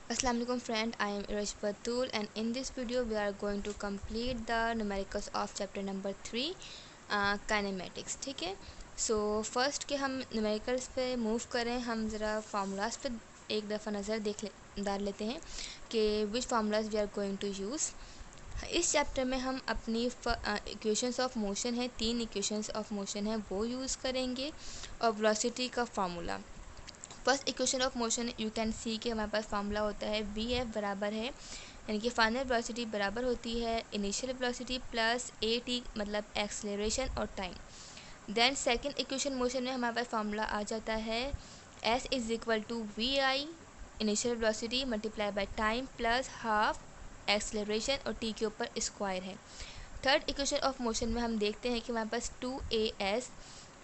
Assalamu alaikum friend, I am Irash Batul and in this video we are going to complete the numericals of chapter number 3 kinematics. ठीक है, so first के हम numericals पे move करें, हम ज़रा formulas पे एक दफ़ा नज़र डाल लेते हैं कि which formulas we are going to use. इस चैप्टर में हम अपनी इक्वेशंस ऑफ मोशन है, 3 इक्वेशंस ऑफ मोशन है वो यूज़ करेंगे और वेलोसिटी का formula. First equation of motion you can see कि हमारे पास फार्मूला होता है वी एफ बराबर है, यानी कि फाइनल वेलोसिटी बराबर होती है initial velocity plus A T, मतलब एक्सलेरेशन और time. Then second equation motion में हमारे पास फार्मूला आ जाता है S is equal to V I initial velocity multiply by time plus half acceleration और टी के ऊपर स्क्वायर है। थर्ड इक्वेशन ऑफ मोशन में हम देखते हैं कि हमारे पास 2as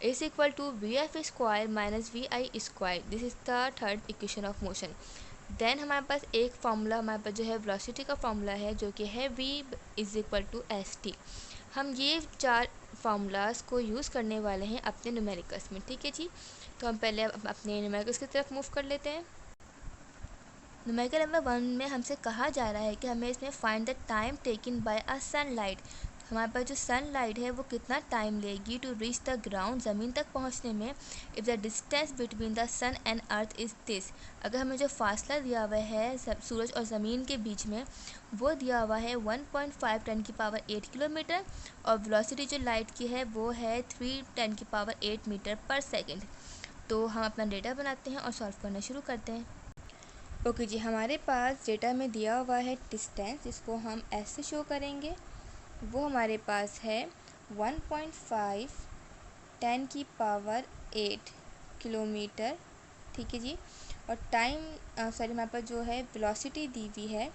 is equal to vf square minus vi square। This is the third equation of motion. Then हमारे पास एक फार्मूला हमारे पास जो है वेलोसिटी का फार्मूला है जो कि है v is equal to S T. हम ये 4 फार्मूलाज को यूज़ करने वाले हैं अपने न्यूमेरिकल्स में। ठीक है जी, तो हम पहले अपने न्यूमेरिकल्स की तरफ मूव कर लेते हैं। न्यूमेरिकल नंबर 1 में हमसे कहा जा रहा है कि हमें इसमें find the time taken by a sunlight. हमारे पास जो सनलाइट है वो कितना टाइम लेगी टू रीच द ग्राउंड, ज़मीन तक पहुंचने में। If the distance between the sun and earth is this, अगर हमें जो फासला दिया हुआ है सूरज और ज़मीन के बीच में वो दिया हुआ है 1.5 10 की पावर 8 किलोमीटर और वेलोसिटी जो लाइट की है वो है 3 10 की पावर 8 मीटर पर सेकेंड। तो हम अपना डेटा बनाते हैं और सॉल्व करना शुरू करते हैं। ओके जी, हमारे पास डेटा में दिया हुआ है डिस्टेंस, जिसको हम ऐसे शो करेंगे। वो हमारे पास है 1.5 10 की पावर 8 किलोमीटर। ठीक है जी, और टाइम सॉरी हमारे पास जो है वेलोसिटी दी हुई है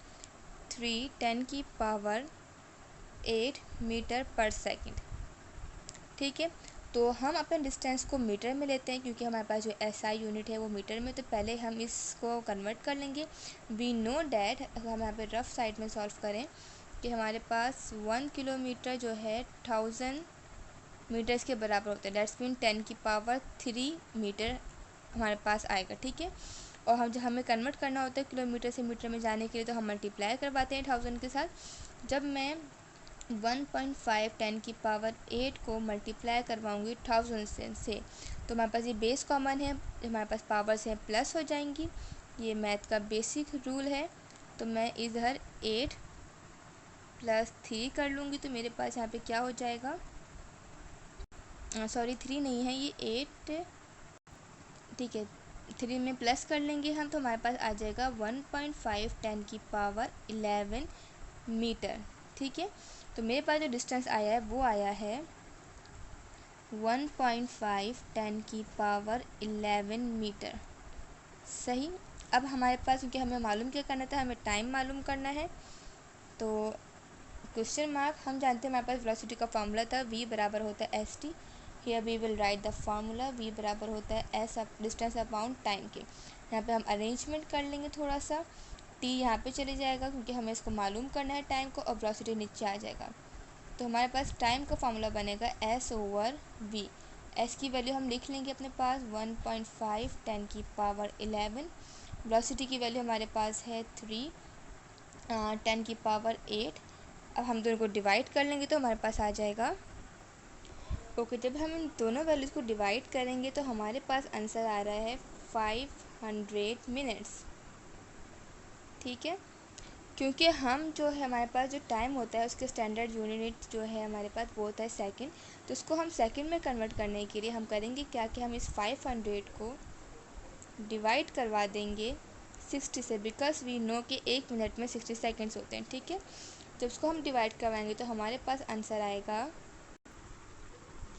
3 10 की पावर 8 मीटर पर सेकंड। ठीक है, तो हम अपने डिस्टेंस को मीटर में लेते हैं क्योंकि हमारे पास जो एसआई यूनिट है वो मीटर में, तो पहले हम इसको कन्वर्ट कर लेंगे। वी नो डैट, अगर हम यहाँ पे रफ साइड में सॉल्व करें कि हमारे पास 1 किलोमीटर जो है 1000 मीटर्स के बराबर होता है। डेट्स मीन 10 की पावर 3 मीटर हमारे पास आएगा। ठीक है, और हम जब हमें कन्वर्ट करना होता है किलोमीटर से मीटर में जाने के लिए तो हम मल्टीप्लाई करवाते हैं 1000 के साथ। जब मैं 1.5 10 की पावर 8 को मल्टीप्लाई करवाऊँगी 1000 से तो हमारे पास ये बेस कॉमन है, हमारे पास पावर्स हैं प्लस हो जाएंगी। ये मैथ का बेसिक रूल है। तो मैं इधर 8 प्लस 3 कर लूँगी तो मेरे पास यहाँ पे क्या हो जाएगा, सॉरी 3 नहीं है ये 8। ठीक है, 3 में प्लस कर लेंगे हम तो हमारे पास आ जाएगा 1.5 10 की पावर 11 मीटर। ठीक है, तो मेरे पास जो डिस्टेंस आया है वो आया है 1.5 10 की पावर 11 मीटर। सही, अब हमारे पास क्योंकि हमें मालूम क्या करना था, हमें टाइम मालूम करना है, तो क्वेश्चन मार्क हम जानते हैं हमारे पास वेलोसिटी का फार्मूला था v बराबर होता है S T. Here we will write the formula, v बराबर होता है एस डिस्टेंस अपॉन टाइम के। यहाँ पे हम अरेंजमेंट कर लेंगे थोड़ा सा, t यहाँ पे चले जाएगा क्योंकि हमें इसको मालूम करना है टाइम को, और वेलोसिटी नीचे आ जाएगा। तो हमारे पास टाइम का फार्मूला बनेगा s ओवर v। s की वैल्यू हम लिख लेंगे अपने पास 1.5 10 की पावर 11। वेलोसिटी की वैल्यू हमारे पास है 3 10 की पावर 8। अब हम दोनों को डिवाइड कर लेंगे तो हमारे पास आ जाएगा। ओके, जब हम इन दोनों वैल्यूज़ को डिवाइड करेंगे तो हमारे पास आंसर आ रहा है 500 मिनट्स। ठीक है, क्योंकि हम जो है हमारे पास जो टाइम होता है उसके स्टैंडर्ड यूनिट जो है हमारे पास वो होता है सेकंड, तो उसको हम सेकंड में कन्वर्ट करने के लिए हम करेंगे क्या कि हम इस 500 को डिवाइड करवा देंगे 60 से, बिकॉज वी नो कि 1 मिनट में 60 सेकेंड्स होते हैं। ठीक है, जब उसको हम डिवाइड करवाएंगे तो हमारे पास आंसर आएगा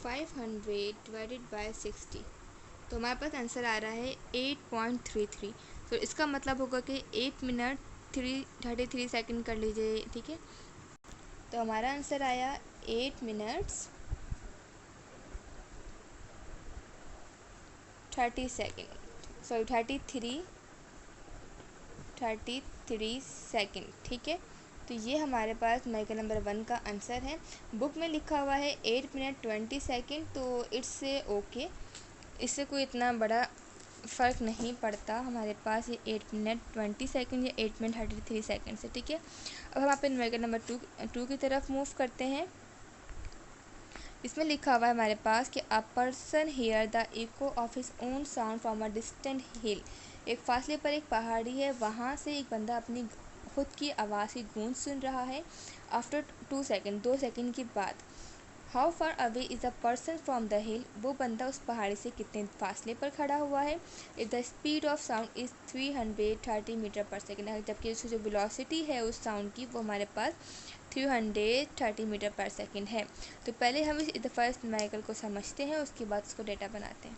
500 डिवाइडेड बाय 60, तो हमारे पास आंसर आ रहा है 8.33। तो इसका मतलब होगा कि 1 मिनट 33 सेकंड कर लीजिए। ठीक है, तो हमारा आंसर आया 8 मिनट्स 30 सेकंड, सॉरी 33 सेकंड। ठीक है, तो ये हमारे पास न्यूमेरिकल नंबर 1 का आंसर है। बुक में लिखा हुआ है 8 मिनट 20 सेकंड, तो इट्स ओके, इससे कोई इतना बड़ा फ़र्क नहीं पड़ता, हमारे पास ये 8 मिनट 20 सेकंड या 8 मिनट 33 सेकंड है, ठीक है। अब हम यहाँ पे न्यूमेरिकल नंबर टू की तरफ मूव करते हैं। इसमें लिखा हुआ है हमारे पास कि a person hear the echo of his own sound from a distant hill. एक फासले पर एक पहाड़ी है, वहाँ से एक बंदा अपनी खुद की आवाज़ की गूंज सुन रहा है। आफ्टर 2 सेकेंड, 2 सेकेंड के बाद। How far away is the person from the हिल, वो बंदा उस पहाड़ी से कितने फासले पर खड़ा हुआ है। If the speed of sound is 330 metre per second, जबकि उसकी जो वेलोसिटी है उस साउंड की वो हमारे पास 330 मीटर पर सेकेंड है। तो पहले हम इस फर्स्ट न्यूमेरिकल को समझते हैं, उसके बाद उसको डेटा बनाते हैं।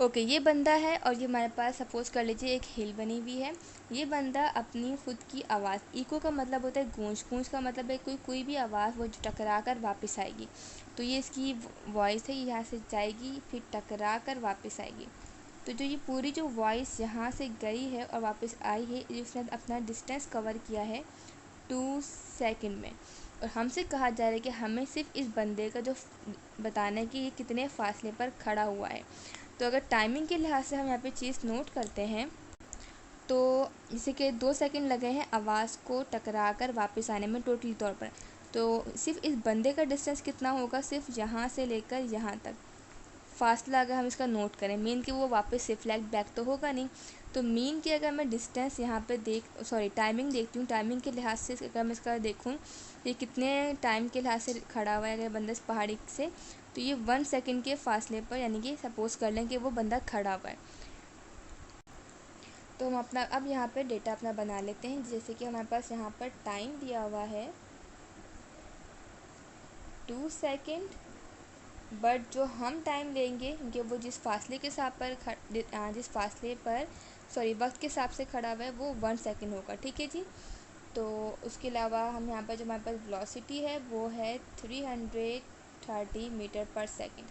ओके, ये बंदा है और ये हमारे पास सपोज़ कर लीजिए एक हिल बनी हुई है। ये बंदा अपनी खुद की आवाज़, इको का मतलब होता है गूंज, गूंज का मतलब है कोई भी आवाज़ वो जो टकरा कर वापस आएगी। तो ये इसकी वॉइस है, यहाँ से जाएगी फिर टकरा कर वापस आएगी। तो जो ये पूरी जो वॉइस यहाँ से गई है और वापस आई है, ये उसने अपना डिस्टेंस कवर किया है 2 सेकंड में। और हमसे कहा जा रहा है कि हमें सिर्फ इस बंदे का जो बताना है कि ये कितने फासले पर खड़ा हुआ है। तो अगर टाइमिंग के लिहाज से हम यहाँ पे चीज़ नोट करते हैं, तो जैसे कि 2 सेकंड लगे हैं आवाज़ को टकरा कर वापस आने में टोटली तौर पर। तो सिर्फ इस बंदे का डिस्टेंस कितना होगा, सिर्फ यहाँ से लेकर यहाँ तक फासला अगर हम इसका नोट करें, मीन कि वो वापस रिफ्लेक्ट बैक तो होगा नहीं। तो मीन की अगर मैं डिस्टेंस यहाँ पे टाइमिंग देखती हूँ, टाइमिंग के लिहाज से अगर मैं इसका देखूँ ये कितने टाइम के लिहाज से खड़ा हुआ है अगर बंदा इस पहाड़ी से, तो ये 1 सेकंड के फासले पर, यानी कि सपोज़ कर लें कि वो बंदा खड़ा हुआ है। तो हम अपना अब यहाँ पे डेटा अपना बना लेते हैं। जैसे कि हमारे पास यहाँ पर टाइम दिया हुआ है 2 सेकंड, बट जो हम टाइम लेंगे क्योंकि वो जिस फासले के साथ पर जिस फासले पर वक्त के हिसाब से खड़ा हुआ है वो 1 सेकंड होगा, ठीक है जी। तो उसके अलावा हम यहाँ पर जो हमारे पास वेलोसिटी है वो है 330 मीटर पर सेकंड।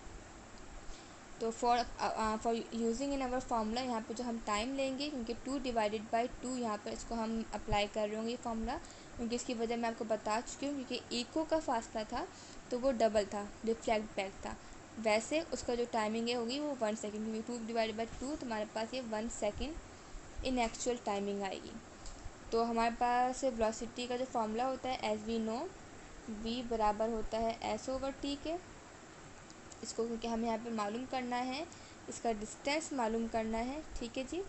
तो for using in our formula, यहाँ पे जो हम टाइम लेंगे क्योंकि 2 डिवाइडेड बाई 2 यहाँ पर इसको हम अप्लाई कर रहे होंगे ये फार्मूला, क्योंकि इसकी वजह मैं आपको बता चुकी हूँ क्योंकि इको का फासला था तो वो डबल था, रिफ्लेक्ट बैक था। वैसे उसका जो टाइमिंग है होगी वो 1 सेकेंड, क्योंकि 2 डिवाइडेड बाई 2 तो हमारे पास ये 1 सेकेंड इन एक्चुअल टाइमिंग आएगी। तो हमारे पास वेलोसिटी का जो फार्मूला होता है एज वी नो, v बराबर होता है s/t के। इसको क्योंकि हमें यहाँ पे मालूम करना है, इसका डिस्टेंस मालूम करना है, ठीक है जी।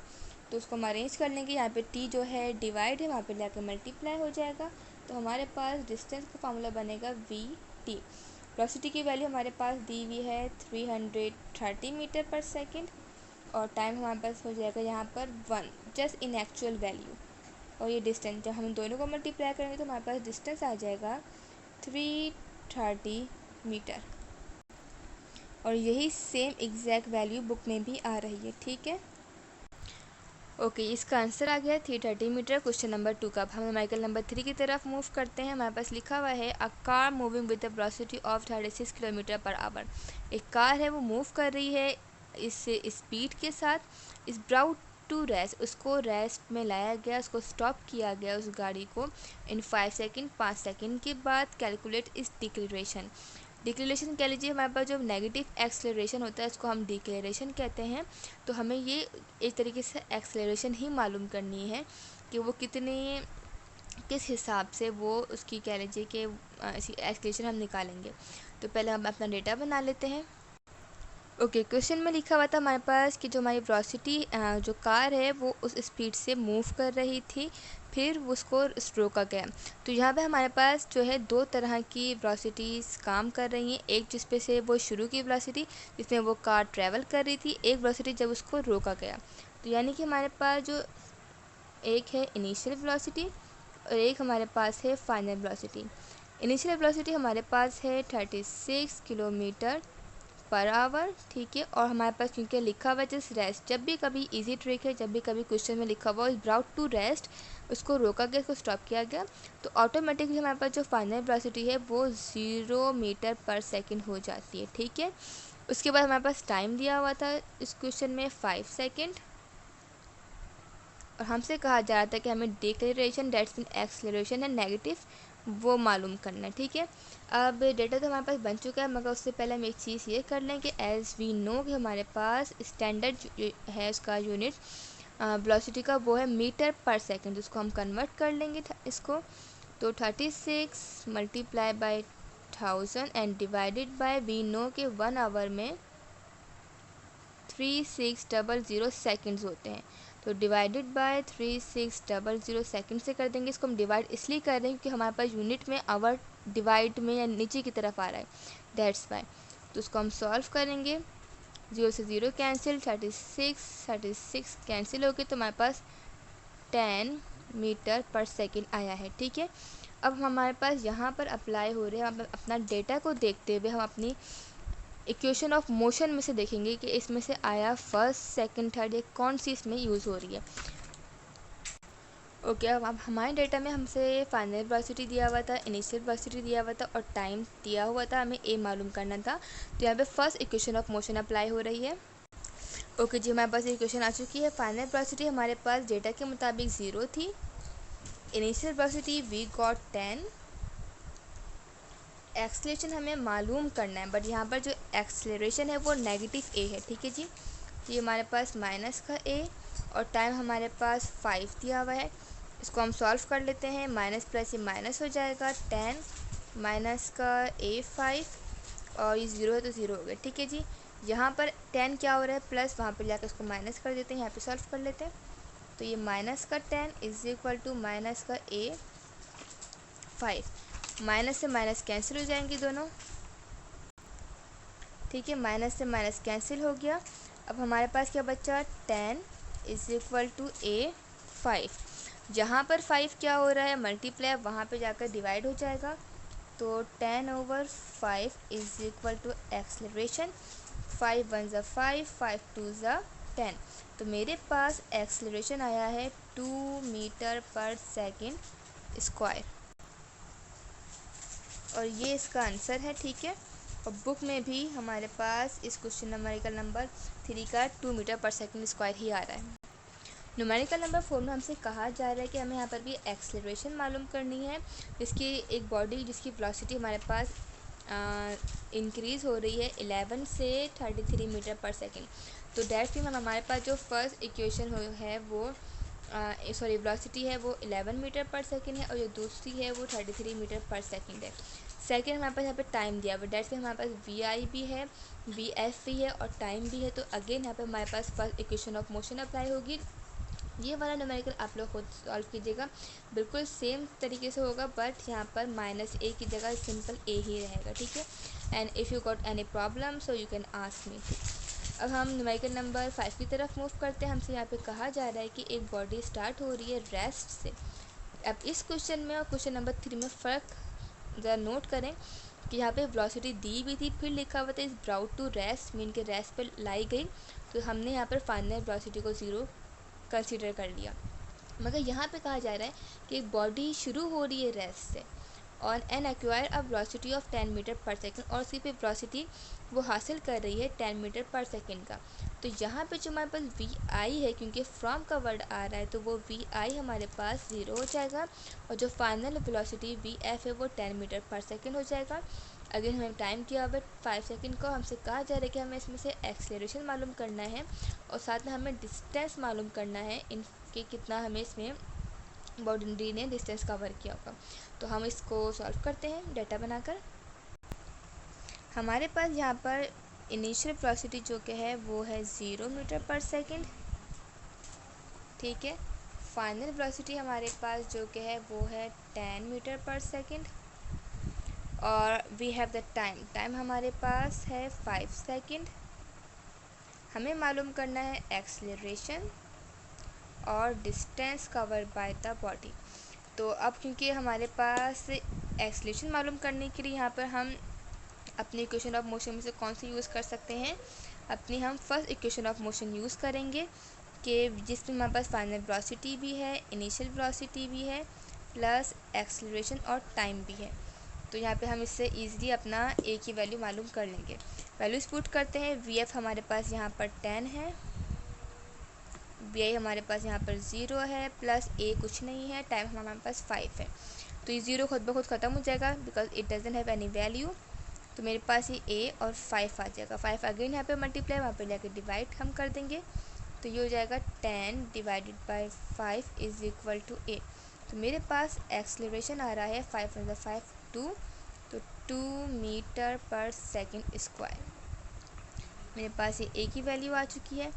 तो उसको हम अरेंज कर लेंगे, यहाँ पे t जो है डिवाइड है वहाँ पे लेकर मल्टीप्लाई हो जाएगा। तो हमारे पास डिस्टेंस का फार्मूला बनेगा v/t। वेलोसिटी की वैल्यू हमारे पास दी हुई है 330 मीटर पर सेकेंड, और टाइम हमारे पास हो जाएगा यहाँ पर 1 जस्ट इन एक्चुअल वैल्यू। और ये डिस्टेंस जब हम दोनों को मल्टीप्लाई करेंगे तो हमारे पास डिस्टेंस आ जाएगा 330 मीटर। और यही सेम एग्जैक्ट वैल्यू बुक में भी आ रही है, ठीक है। ओके, इसका आंसर आ गया 330 मीटर क्वेश्चन नंबर 2 का। अब हम न्यूमेरिकल नंबर 3 की तरफ मूव करते हैं। हमारे पास लिखा हुआ है a car moving with the velocity of 36 kilometre per hour. एक कार है वो मूव कर रही है इस स्पीड के साथ। इस ब्राउट टू रेस्ट, उसको रेस्ट में लाया गया, उसको स्टॉप किया गया उस गाड़ी को इन 5 सेकेंड, 5 सेकेंड के बाद कैलकुलेट इस डिक्लेरेशन। डिक्लेरेशन कह लीजिए, हमारे पास जो नेगेटिव एक्सेलरेशन होता है उसको हम डिक्लेरेशन कहते हैं। तो हमें ये एक तरीके से एक्सेलरेशन ही मालूम करनी है कि वो किस हिसाब से वो उसकी कह लीजिए कि एक्सेलरेशन हम निकालेंगे। तो पहले हम अपना डेटा बना लेते हैं। ओके, क्वेश्चन में लिखा हुआ था हमारे पास कि जो हमारी वेलोसिटी जो कार है वो उस स्पीड से मूव कर रही थी, फिर उसको रोका गया। तो यहाँ पे हमारे पास जो है 2 तरह की वेलोसिटीज़ काम कर रही हैं। एक जिस पे से वो शुरू की वेलोसिटी जिसमें वो कार ट्रैवल कर रही थी, एक वेलोसिटी जब उसको रोका गया। तो यानी कि हमारे पास जो एक है इनिशियल वेलोसिटी और एक हमारे पास है फाइनल वेलोसिटी। इनिशियल वेलोसिटी हमारे पास है 36 किलोमीटर पर आवर, ठीक है। और हमारे पास क्योंकि लिखा हुआ जस्ट रेस्ट, जब भी कभी इजी ट्रिक है, जब भी कभी क्वेश्चन में लिखा हुआ इज ब्राउट टू रेस्ट, उसको रोका गया, उसको स्टॉप किया गया, तो ऑटोमेटिकली हमारे पास जो फाइनल वेलोसिटी है वो 0 मीटर पर सेकेंड हो जाती है, ठीक है। उसके बाद हमारे पास टाइम दिया हुआ था इस क्वेश्चन में 5 सेकेंड, और हमसे कहा जा रहा था कि हमें डिक्लेरेशन डेट्स मीन एक्सेलरेशन है नेगेटिव वो मालूम करना है, ठीक है। अब डेटा तो हमारे पास बन चुका है, मगर उससे पहले हम एक चीज़ ये कर लें कि एज़ वी नो कि हमारे पास स्टैंडर्ड है उसका यूनिट वेलोसिटी का, वो है मीटर पर सेकंड। तो उसको हम कन्वर्ट कर लेंगे इसको, तो 36 multiply by 1000 and divided by, we know कि 1 आवर में 3600 सेकेंड्स होते हैं। तो डिवाइडेड बाय 3600 सेकेंड से कर देंगे। इसको हम डिवाइड इसलिए कर रहे हैं क्योंकि हमारे पास यूनिट में आवर डिवाइड में या नीचे की तरफ आ रहा है, दैट्स वाई। तो उसको हम सॉल्व करेंगे, 0 से 0 कैंसिल, 36 कैंसिल हो गए, तो हमारे पास 10 मीटर पर सेकेंड आया है, ठीक है। अब हमारे पास यहाँ पर अप्लाई हो रहे हैं, हम अपना डेटा को देखते हुए हम अपनी इक्वेशन ऑफ मोशन में से देखेंगे कि इसमें से आया फर्स्ट सेकंड थर्ड या कौन सी इसमें यूज़ हो रही है। ओके, अब हमारे डेटा में हमसे फाइनल वेलोसिटी दिया हुआ था, इनिशियल वेलोसिटी दिया हुआ था और टाइम दिया हुआ था, हमें ए मालूम करना था। तो यहाँ पे first equation of motion apply हो रही है। ओके जी, हमारे पास इक्वेशन आ चुकी है। फाइनल वेलोसिटी हमारे पास डेटा के मुताबिक 0 थी, initial velocity we got 10, acceleration हमें मालूम करना है, बट यहाँ पर जो एक्सलेरेशन है वो नेगेटिव ए है, ठीक है जी। तो ये हमारे पास माइनस का ए और टाइम हमारे पास 5 दिया हुआ है। इसको हम सॉल्व कर लेते हैं, माइनस प्लस ये माइनस हो जाएगा, 10 माइनस का ए 5 और ये 0 है तो 0 हो गया, ठीक है जी। यहाँ पर 10 क्या हो रहा है प्लस, वहाँ पर जाकर इसको माइनस कर देते हैं, यहाँ पे सॉल्व कर लेते हैं। तो ये माइनस का 10 इज इक्वल टू माइनस का ए 5, माइनस से माइनस कैंसिल हो जाएंगे दोनों, ठीक है। माइनस से माइनस कैंसिल हो गया। अब हमारे पास क्या बचा, 10 इज इक्वल टू ए 5। जहाँ पर 5 क्या हो रहा है मल्टीप्लाई, वहाँ पे जाकर डिवाइड हो जाएगा। तो 10/5 इज इक्वल टू एक्सलरेशन, 5 1 ज़ा 5, 5 2 ज़ा 10। तो मेरे पास एक्सलरेशन आया है 2 मीटर पर सेकेंड स्क्वायर, और ये इसका आंसर है, ठीक है। और बुक में भी हमारे पास इस क्वेश्चन नंबर 3 का 2 मीटर पर सेकेंड स्क्वायर ही आ रहा है। न्यूमेरिकल नंबर 4 में हमसे कहा जा रहा है कि हमें यहाँ पर भी एक्सेलरेशन मालूम करनी है, जिसकी एक बॉडी जिसकी वेलोसिटी हमारे पास इंक्रीज़ हो रही है 11 से 33 मीटर पर सेकेंड। तो दैट मीन हमारे पास जो फर्स्ट इक्वेशन है वो वेलोसिटी है वो 11 मीटर पर सेकेंड है, और जो दूसरी है वो 33 मीटर पर सेकेंड है। सेकेंड हमारे पास यहाँ पे टाइम दिया हुआ है, डेट हमारे पास वी आई भी है, वी एफ भी है और टाइम भी है। तो अगेन यहाँ पे हमारे पास first equation of motion apply होगी। ये वाला न्यूमेरिकल आप लोग खुद सॉल्व कीजिएगा, बिल्कुल सेम तरीके से होगा, बट यहाँ पर माइनस ए की जगह सिंपल ए ही रहेगा, ठीक है। And if you got any problem so you can ask me. अब हम न्यूमेरिकल नंबर 5 की तरफ मूव करते हैं। हमसे यहाँ पे कहा जा रहा है कि एक बॉडी स्टार्ट हो रही है रेस्ट से। अब इस क्वेश्चन में और क्वेश्चन नंबर 3 में फ़र्क ज़रा नोट करें कि यहाँ पे वेलोसिटी दी हुई थी, फिर लिखा हुआ था इस ब्राउट टू रेस्ट, मीन के रेस्ट पर लाई गई। तो हमने यहाँ पर फाइनल वेलोसिटी को 0 कंसीडर कर लिया। मगर यहाँ पे कहा जा रहा है कि एक बॉडी शुरू हो रही है रेस्ट से on an acquire a velocity of 10 metre per second, और उसी पे वेलोसिटी वो हासिल कर रही है 10 मीटर पर सेकेंड का। तो यहाँ पे जो हमारे पास वी आई है, क्योंकि फ्रॉम का वर्ड आ रहा है, तो वो वी आई हमारे पास 0 हो जाएगा, और जो फाइनल वेलोसिटी वी एफ है वो 10 मीटर पर सेकेंड हो जाएगा। अगेन हमें टाइम किया हुआ 5 सेकेंड को। हमसे कहा जा रहा है कि हमें इसमें से एक्सेलरेशन मालूम करना है, और साथ में हमें डिस्टेंस मालूम करना है इनके कितना हमें इसमें बॉडी ने डिस्टेंस कवर किया होगा। तो हम इसको सॉल्व करते हैं डेटा बनाकर। हमारे पास यहाँ पर इनिशियल वेलोसिटी जो कि है वो है 0 मीटर पर सेकेंड, ठीक है। फाइनल वेलोसिटी हमारे पास जो कि है वो है 10 मीटर पर सेकेंड, और वी हैव द टाइम हमारे पास है 5 सेकेंड। हमें मालूम करना है एक्सेलरेशन और distance cover by the body. तो अब क्योंकि हमारे पास एक्सेलरेशन मालूम करने के लिए यहाँ पर हम अपनी इक्वेशन ऑफ मोशन में से कौन सी यूज़ कर सकते हैं, अपनी हम first equation of motion use करेंगे कि जिसमें हमारे पास फाइनल वेलोसिटी भी है, इनिशियल वेलोसिटी भी है, प्लस एक्सेलरेशन और टाइम भी है। तो यहाँ पे हम इससे ईज़िली अपना ए की वैल्यू मालूम कर लेंगे। वैल्यूज पुट करते हैं। वी एफ हमारे पास यहाँ पर 10 है, वी आई हमारे पास यहाँ पर 0 है, प्लस ए कुछ नहीं है, टाइम हमारे पास 5 है। तो ये 0 खुद ब खुद ख़त्म हो जाएगा because it doesn't have any value. तो मेरे पास ये a और 5 आ जाएगा। 5 अगेन यहाँ पे मल्टीप्लाई, वहाँ पे जाके डिवाइड हम कर देंगे। तो ये हो जाएगा 10 divided by 5 is equal to a। तो मेरे पास एक्सेलरेशन आ रहा है 5 × 5 2, तो 2 मीटर पर सेकेंड स्क्वायर। मेरे पास ये a की वैल्यू आ चुकी है।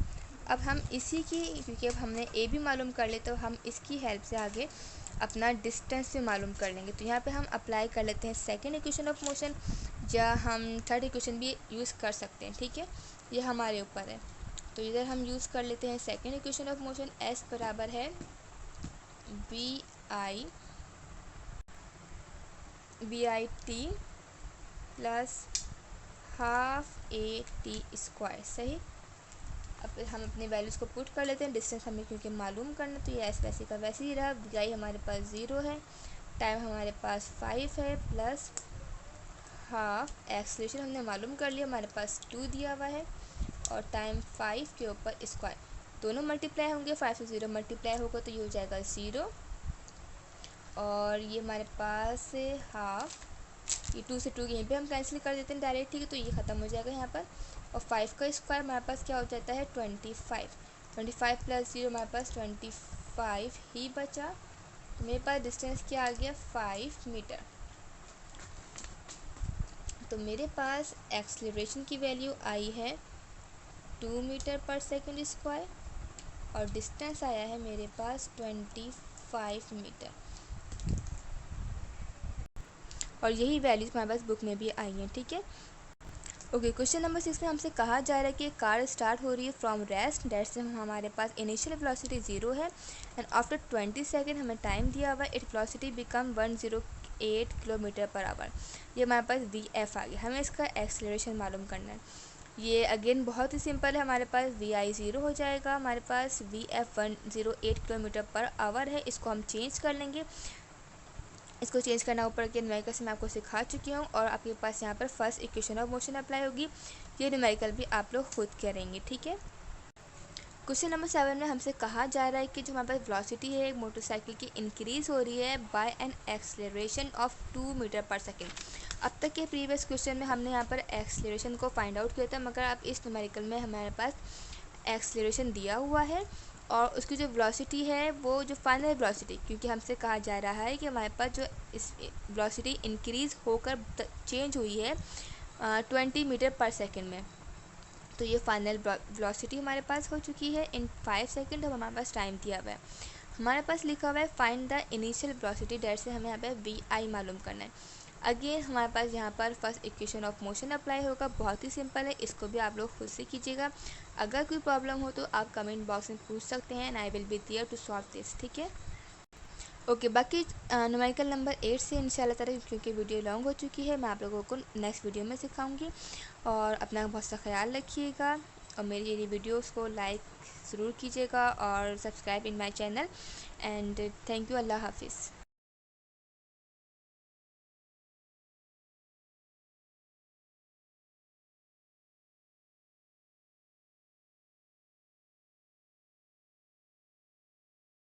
अब हम इसी की, क्योंकि अब हमने a भी मालूम कर ले, तो हम इसकी हेल्प से आगे अपना डिस्टेंस भी मालूम कर लेंगे। तो यहाँ पे हम अप्लाई कर लेते हैं सेकेंड इक्वेशन ऑफ मोशन, या हम थर्ड इक्वेशन भी यूज़ कर सकते हैं, ठीक है, ये हमारे ऊपर है। तो इधर हम यूज़ कर लेते हैं second equation of motion. s बराबर है bi t plus half a t square. सही। अब हम अपने वैल्यूज़ को पुट कर लेते हैं। डिस्टेंस हमें क्योंकि मालूम करना, तो ये एस वैसे का वैसे ही रहा। bi हमारे पास 0 है, टाइम हमारे पास 5 है, प्लस हाफ एक्सेलरेशन हमने मालूम कर लिया, हमारे पास 2 दिया हुआ है, और टाइम 5 के ऊपर स्क्वायर। दोनों मल्टीप्लाई होंगे, 5 से 0 मल्टीप्लाई होगा तो ये हो जाएगा 0, और ये हमारे पास हाफ, ये 2 से 2 यहीं पे हम कैंसिल कर देते हैं डायरेक्ट, ठीक है। तो ये ख़त्म हो जाएगा यहाँ पर, और 5 का स्क्वायर हमारे पास क्या हो जाता है 25। 25 प्लस 0 हमारे पास 25 ही बचा। तो मेरे पास डिस्टेंस क्या आ गया 5 मीटर। तो मेरे पास एक्सेलरेशन की वैल्यू आई है 2 मीटर पर सेकेंड स्क्वायर, और डिस्टेंस आया है मेरे पास 25 मीटर, और यही वैल्यूज़ हमारे पास बुक में भी आई हैं, ठीक है। ओके, क्वेश्चन नंबर 6 में हमसे कहा जा रहा है कि कार स्टार्ट हो रही है फ्रॉम रेस्ट, डेट से हमारे पास इनिशियल वेलोसिटी 0 है, एंड आफ्टर 20 सेकेंड हमें टाइम दिया हुआ है, it velocity become 108 kilometre per hour. ये हमारे पास VF आ गया। हमें इसका एक्सेलरेशन मालूम करना है। ये अगेन बहुत ही सिंपल है, हमारे पास VI 0 हो जाएगा, हमारे पास VF 108 किलोमीटर पर आवर है। इसको हम चेंज कर लेंगे। इसको चेंज करना ऊपर के न्यूमेरिकल से मैं आपको सिखा चुकी हूँ, और आपके पास यहाँ पर first equation of motion apply होगी। ये न्यूमेरिकल भी आप लोग खुद करेंगे, ठीक है। क्वेश्चन नंबर 7 में हमसे कहा जा रहा है कि जो हमारे पास वेलोसिटी है एक मोटरसाइकिल की इंक्रीज़ हो रही है by an acceleration of 2 metre per second. अब तक के प्रीवियस क्वेश्चन में हमने यहाँ पर एक्सेलरेशन को फाइंड आउट किया था, मगर अब इस न्यूमेरिकल में हमारे पास एक्सेलरेशन दिया हुआ है, और उसकी जो वेलोसिटी है वो जो फाइनल वेलोसिटी, क्योंकि हमसे कहा जा रहा है कि हमारे पास जो इस वेलोसिटी इंक्रीज़ होकर चेंज हुई है 20 मीटर पर सेकेंड में, तो ये फाइनल वेलोसिटी हमारे पास हो चुकी है इन 5 सेकेंड। अब हमारे पास टाइम दिया हुआ है, हमारे पास लिखा हुआ है find the initial velocity, that से हमें यहाँ पे VI मालूम करना है। अगेन हमारे पास यहाँ पर first equation of motion apply होगा। बहुत ही सिंपल है, इसको भी आप लोग खुद से कीजिएगा। अगर कोई प्रॉब्लम हो तो आप कमेंट बॉक्स में पूछ सकते हैं, and I will be there to solve this, ठीक है। ओके, बाकी न्यूमेरिकल नंबर 8 से इंशाल्लाह ताला, क्योंकि वीडियो लॉन्ग हो चुकी है, मैं आप लोगों को नेक्स्ट वीडियो में सिखाऊंगी। और अपना बहुत सा ख्याल रखिएगा, और मेरी ये वीडियोस को लाइक ज़रूर कीजिएगा, और subscribe in my channel, and thank you. अल्लाह हाफिज़।